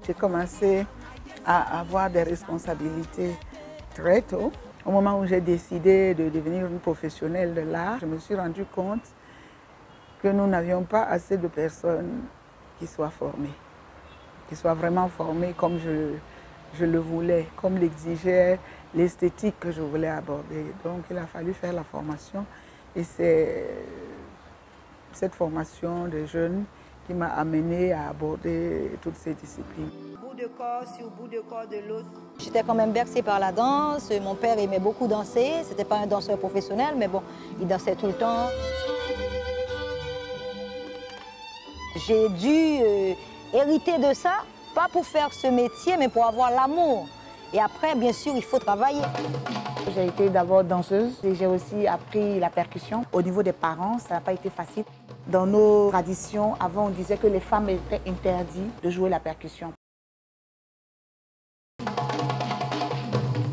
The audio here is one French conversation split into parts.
J'ai commencé à avoir des responsabilités très tôt. Au moment où j'ai décidé de devenir une professionnelle de l'art, je me suis rendu compte que nous n'avions pas assez de personnes qui soient formées, qui soient vraiment formées comme je le voulais, comme l'exigeait l'esthétique que je voulais aborder. Donc il a fallu faire la formation et c'est cette formation de jeunes qui m'a amenée à aborder toutes ces disciplines. Bout de corps sur bout de corps de l'autre. J'étais quand même bercée par la danse. Mon père aimait beaucoup danser. C'était pas un danseur professionnel, mais bon, il dansait tout le temps. J'ai dû hériter de ça, pas pour faire ce métier, mais pour avoir l'amour. Et après, bien sûr, il faut travailler. J'ai été d'abord danseuse et j'ai aussi appris la percussion. Au niveau des parents, ça n'a pas été facile. Dans nos traditions, avant, on disait que les femmes étaient interdites de jouer la percussion.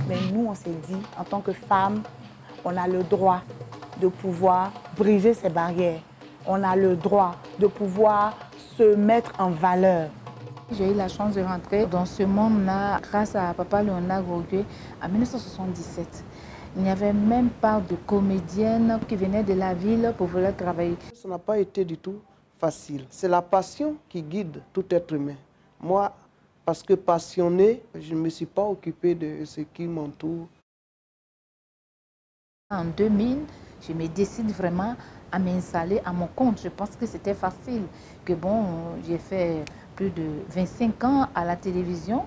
Mais nous, on s'est dit, en tant que femmes, on a le droit de pouvoir briser ces barrières. On a le droit de pouvoir se mettre en valeur. J'ai eu la chance de rentrer dans ce monde-là grâce à Papa Léonard Gauguin en 1977. Il n'y avait même pas de comédienne qui venait de la ville pour vouloir travailler. Ça n'a pas été du tout facile. C'est la passion qui guide tout être humain. Moi, parce que passionné, je ne me suis pas occupé de ce qui m'entoure. En 2000, je me décide vraiment à m'installer à mon compte. Je pense que c'était facile. Que bon, j'ai fait plus de 25 ans à la télévision.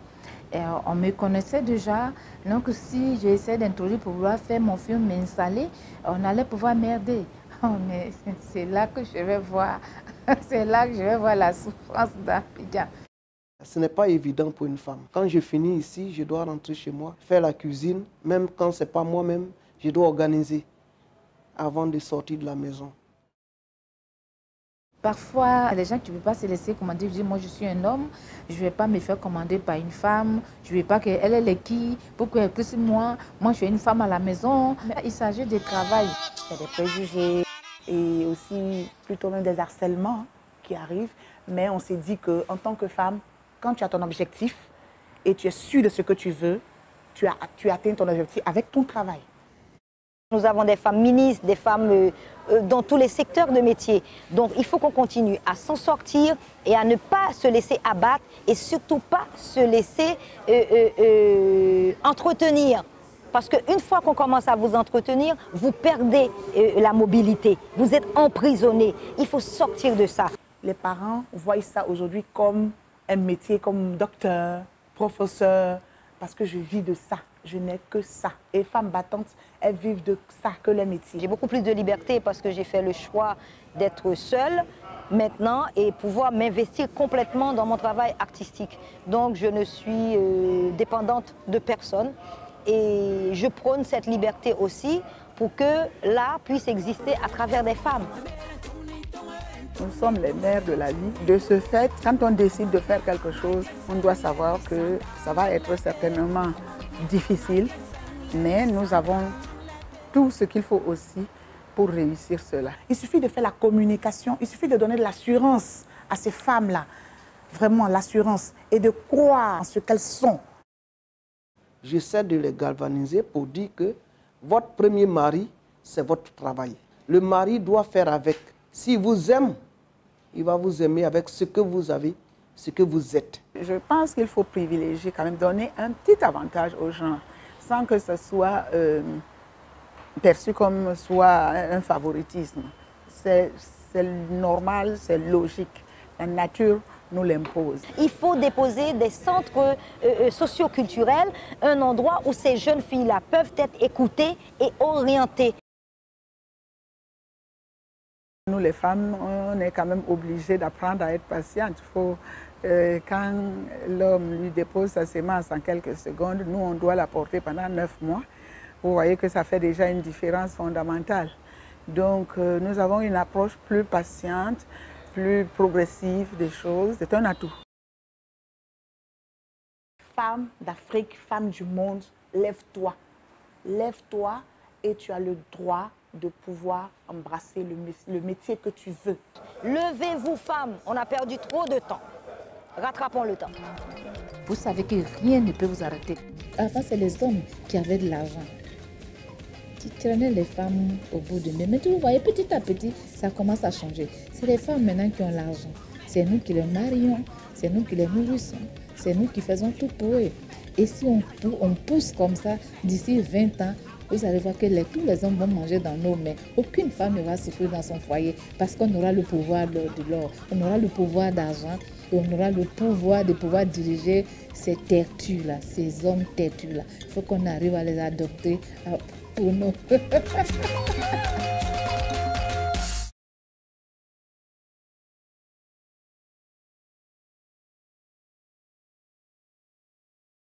Et on me connaissait déjà. Donc si j'essaie d'introduire pour vouloir faire mon film, m'installer, on allait pouvoir m'aider. Oh, mais c'est là que je vais voir, c'est là que je vais voir la souffrance d'Abidjan. Ce n'est pas évident pour une femme. Quand je finis ici, je dois rentrer chez moi, faire la cuisine. Même quand ce n'est pas moi-même, je dois organiser avant de sortir de la maison. Parfois, les gens qui ne veulent pas se laisser commander, je dis, moi je suis un homme, je ne vais pas me faire commander par une femme, je ne veux pas qu'elle ait les qui, pour qu'elle puisse moi je suis une femme à la maison. Mais il s'agit de travail. Il y a des préjugés et aussi plutôt même des harcèlements qui arrivent. Mais on s'est dit qu'en tant que femme, quand tu as ton objectif et tu es sûre de ce que tu veux, tu atteins ton objectif avec ton travail. Nous avons des femmes ministres, des femmes dans tous les secteurs de métier. Donc il faut qu'on continue à s'en sortir et à ne pas se laisser abattre et surtout pas se laisser entretenir. Parce qu'une fois qu'on commence à vous entretenir, vous perdez la mobilité. Vous êtes emprisonné. Il faut sortir de ça. Les parents voient ça aujourd'hui comme un métier, comme docteur, professeur, parce que je vis de ça. Je n'ai que ça. Et femmes battantes, elles vivent de ça, que les métiers. J'ai beaucoup plus de liberté parce que j'ai fait le choix d'être seule maintenant et pouvoir m'investir complètement dans mon travail artistique. Donc je ne suis dépendante de personne et je prône cette liberté aussi pour que l'art puisse exister à travers des femmes. Nous sommes les mères de la vie. De ce fait, quand on décide de faire quelque chose, on doit savoir que ça va être certainement difficile, mais nous avons tout ce qu'il faut aussi pour réussir cela. Il suffit de faire la communication, il suffit de donner de l'assurance à ces femmes-là, vraiment l'assurance, et de croire en ce qu'elles sont. J'essaie de les galvaniser pour dire que votre premier mari, c'est votre travail. Le mari doit faire avec. S'il vous aime, il va vous aimer avec ce que vous avez, ce que vous êtes. Je pense qu'il faut privilégier quand même, donner un petit avantage aux gens, sans que ce soit perçu comme soit un favoritisme. C'est normal, c'est logique. La nature nous l'impose. Il faut déposer des centres socioculturels, un endroit où ces jeunes filles-là peuvent être écoutées et orientées. Nous, les femmes, on est quand même obligées d'apprendre à être patientes. Il faut, quand l'homme lui dépose sa sémence en quelques secondes, nous, on doit la porter pendant 9 mois. Vous voyez que ça fait déjà une différence fondamentale. Donc, nous avons une approche plus patiente, plus progressive des choses. C'est un atout. Femme d'Afrique, femme du monde, lève-toi. Lève-toi et tu as le droit de pouvoir embrasser le métier que tu veux. Levez-vous, femmes, on a perdu trop de temps. rattrapons le temps. Vous savez que rien ne peut vous arrêter. Avant, c'est les hommes qui avaient de l'argent, qui traînaient les femmes au bout du nez. Mais vous voyez, petit à petit, ça commence à changer. C'est les femmes maintenant qui ont l'argent. C'est nous qui les marions, c'est nous qui les nourrissons, c'est nous qui faisons tout pour eux. Et si on pousse comme ça, d'ici 20 ans, vous allez voir que tous les hommes vont manger dans nos mains. Aucune femme ne va souffrir dans son foyer parce qu'on aura le pouvoir de l'or, on aura le pouvoir d'argent, et on aura le pouvoir de pouvoir diriger ces têtus-là, ces hommes têtus-là. Il faut qu'on arrive à les adopter pour nous.